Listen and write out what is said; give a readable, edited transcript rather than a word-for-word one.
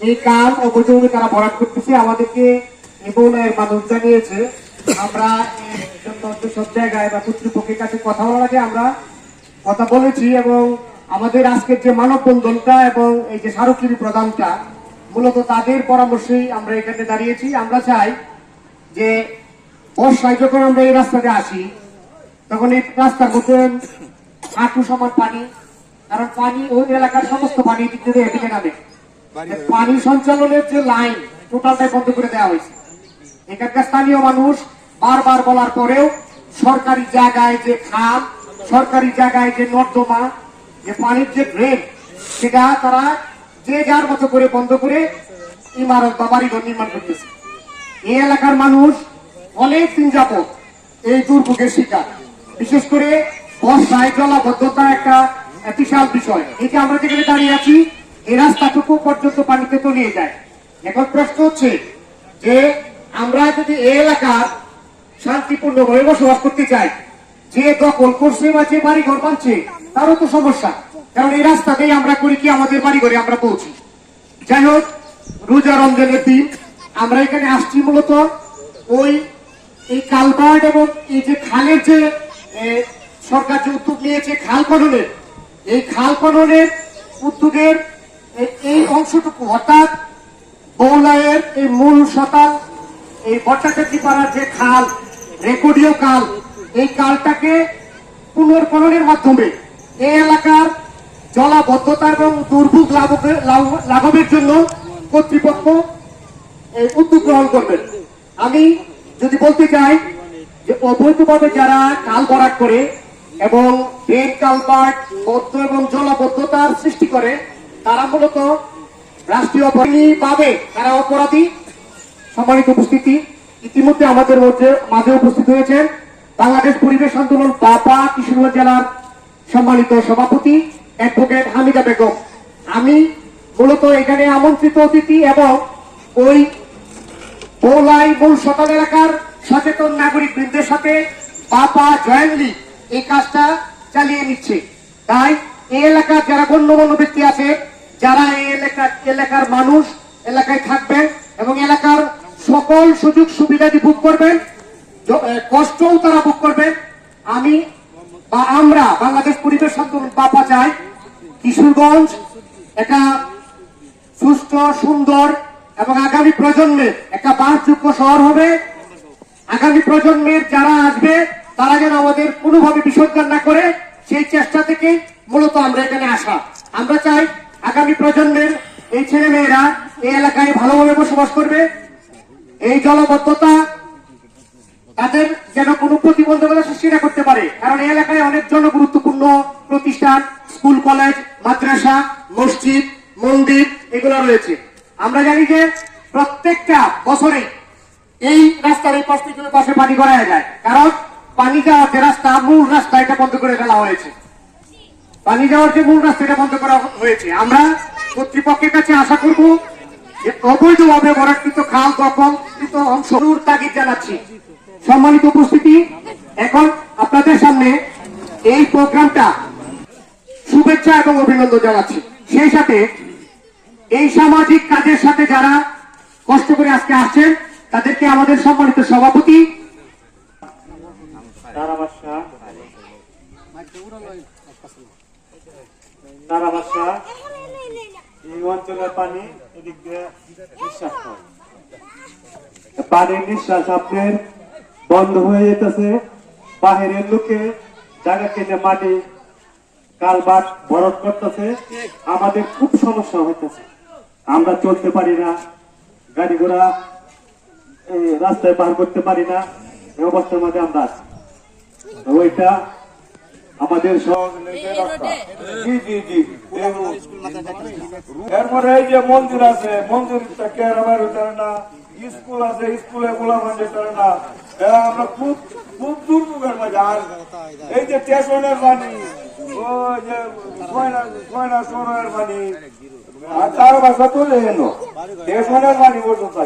এই কাল অবৈধভাবে তারা ভরাট করতেছে। আমাদেরকে নিবনের মানুষ জানিয়েছে, আমরা সব জায়গায় বা কর্তৃপক্ষের কাছে কথা বলার আগে আমরা কথা বলেছি এবং আমাদের আজকের যে মানববন্ধনটা এবং এই যে স্মারকলিপি প্রদানটা মূলত তাদের পরামর্শেই আমরা এখানে দাঁড়িয়েছি। আমরা চাই যে বর্ষায় যখন আমরা এই রাস্তাতে আসি তখন এই রাস্তার মধ্যে হাঁটু সমান পানি, কারণ পানি ওই এলাকার সমস্ত পানি এদিকে নামে। পানি সঞ্চালনের যে লাইন টোটালটাই বন্ধ করে দেওয়া হয়েছে। এখানকার স্থানীয় মানুষ বারবার বলার পরেও সরকারি জায়গায় যে খাল, সরকারি জায়গায় যে নর্দমা, যে পানির যে ড্রেন, সেটা তারা যে যার মতো করে বন্ধ করে ইমারত বা বাড়িঘর নির্মাণ করতেছে। এই এলাকার মানুষ অনেক দিন যাবত এই দুর্ভোগের শিকার। বিশেষ করে বর্ষায় জলাবদ্ধতা একটা বিশাল বিষয়। এই যে আমরা যেখানে দাঁড়িয়ে আছি এই রাস্তাটুকু পর্যন্ত পানিতে তলিয়ে যায়। এখন প্রশ্ন হচ্ছে যে আমরা যদি এই এলাকার শান্তিপূর্ণভাবে বসবাস করতে চাই, যে দখল করছে বা যে বাড়িঘর বানছে তারও তো সমস্যা, কারণ এই রাস্তাতেই আমরা করি কি আমাদের বাড়িঘরে আমরা পৌঁছি। যাই হোক, রোজা রমজানের দিন আমরা এখানে আসছি মূলত ওই এই কালভার্ট এবং এই যে খালের যে সরকার যে উদ্যোগ নিয়েছে খাল খননের, এই খাল খননের উদ্যোগের এই অংশটুকু অর্থাৎ বৌলায়ের এই মূল সতাল এই ভট্টাচার্যি পাড়ার যে খাল, রেকর্ডীয় কাল, এই কালটাকে পুনর্খননের মাধ্যমে এই এলাকার জলাবদ্ধতা এবং দুর্ভোগ লাঘবের জন্য কর্তৃপক্ষ উদ্যোগ গ্রহণ করবেন। আমি যদি বলতে চাই যে অবৈধভাবে যারা কাল ভরাট করে এবং ড্রেন কালভার্ট বদ্ধ এবং জলাবদ্ধতার সৃষ্টি করে, তারা মূলত রাষ্ট্রীয় পাবে, তারা অপরাধী। সম্মানিত উপস্থিতি, ইতিমধ্যে আমাদের মাঝে উপস্থিত হয়েছেন বাংলাদেশ পরিবেশ আন্দোলন বাপা কিশোরগঞ্জ জেলার সম্মানিত সভাপতি অ্যাডভোকেট হামিদা বেগম। আমি মূলত এখানে আমন্ত্রিত অতিথি এবং ওই বৌলাই মূল সদর এলাকার সচেতন নাগরিক বৃন্দের সাথে বাপা জয়েন্টলি এই কাজটা চালিয়ে নিচ্ছে। তাই এই এলাকার যারা গণ্যমান্য ব্যক্তি আছে, যারা এই এলাকার মানুষ এলাকায় থাকবেন এবং এলাকার সকল সুযোগ সুবিধাটি ভোগ করবেন, কষ্টও তারা ভোগ করবেন, আমি বা আমরা বাংলাদেশ পরিবেশ আন্দোলন বাপা চাই কিশোরগঞ্জ একটা সুস্থ, সুন্দর এবং আগামী প্রজন্মের একটা বাসযোগ্য শহর হবে। আগামী প্রজন্মের যারা আসবে তারা যেন আমাদের কোনোভাবে বিসর্জন না করে, সেই চেষ্টা থেকে মূলত আমরা এখানে আসা। আমরা চাই আগামী প্রজন্মের এই ছেলে মেয়েরা এই এলাকায় ভালোভাবে বসবাস করবে। এই জলাবদ্ধতা তাদের যেন কোনো প্রতিবন্ধকতা সৃষ্টি না করতে পারে, কারণ এই এলাকায় অনেক জনগুরুত্বপূর্ণ প্রতিষ্ঠান, স্কুল, কলেজ, মাদ্রাসা, মসজিদ, মন্দির এগুলো রয়েছে। আমরা জানি যে প্রত্যেকটা বছরে এই রাস্তার এই পাশ থেকে পাশে পানি গড়ায় যায়, কারণ পানি যাওয়ার যে রাস্তা, মূল রাস্তা এটা বন্ধ করে ফেলা হয়েছে। পানি যাওয়ার যে মূল রাস্তা এটা বন্ধ করা হয়েছে। আমরা কর্তৃপক্ষের কাছে আশা করব যে অবৈধভাবে ভরাটকৃত খাল দখলকৃত অংশ তাগিদ জানাচ্ছি। সম্মানিত উপস্থিতি, এখন আপনাদের সামনে এই প্রোগ্রামটা শুভেচ্ছা এবং অভিনন্দন জানাচ্ছি। সেই সাথে এই সামাজিক কাজের সাথে যারা কষ্ট করে আজকে আসছেন তাদেরকে আমাদের সম্মানিত সভাপতি এই অঞ্চলের পানি এদিক দিয়ে নিঃশ্বাস হয়, পানির নিঃশ্বাস আপনার বন্ধ হয়ে যেতেছে। বাহিরের লোকে জায়গা কেটে মাটি কালভার্ট ভরাট করতেছে, আমাদের খুব সমস্যা হইতেছে। আমরা চলতে পারি না, গাড়ি ঘোড়া এই রাস্তায় পার করতে পারি না, এই অবস্থার মধ্যে আমরা আছি। ওইটা আমাদের এরপরে এই যে মন্দির আছে, মন্দিরটা কেরামের ভিতরে না, স্কুল আছে, স্কুলে গোলাগঞ্জে চলে না, আমরা খুব খুব দুর্ভোগের মাঝে। আর এই যে স্টেশনের পানি, ওই যে গয়না শহরের পানি, আর তার বাসা তুলে এলো স্টেশনের পানি পর্যন্ত।